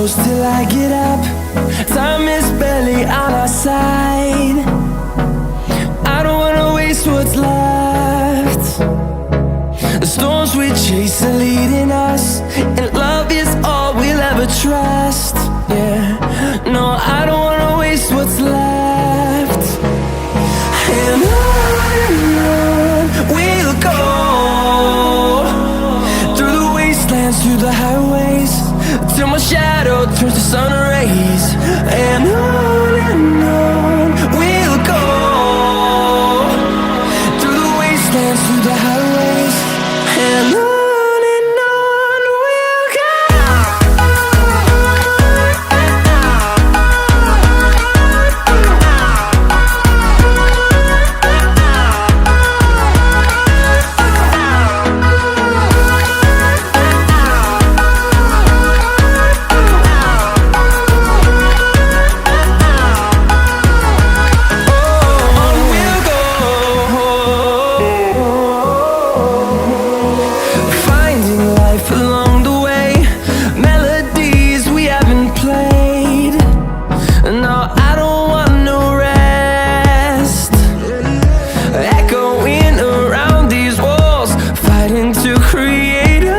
close till I get up. Time is barely on our side. I don't wanna waste what's left. The storms we chase are leading us, and love is all we'll ever trust. Yeah, no, I don't wanna waste what's left. And on we'll go, through the wastelands, through the highways, till my shadow turns to sun rays. And on we'll go, through the wastelands, through the highways, and on we'll go. Along the way, melodies we haven't played. No, I don't want no rest. Echoing around these walls, fighting to create a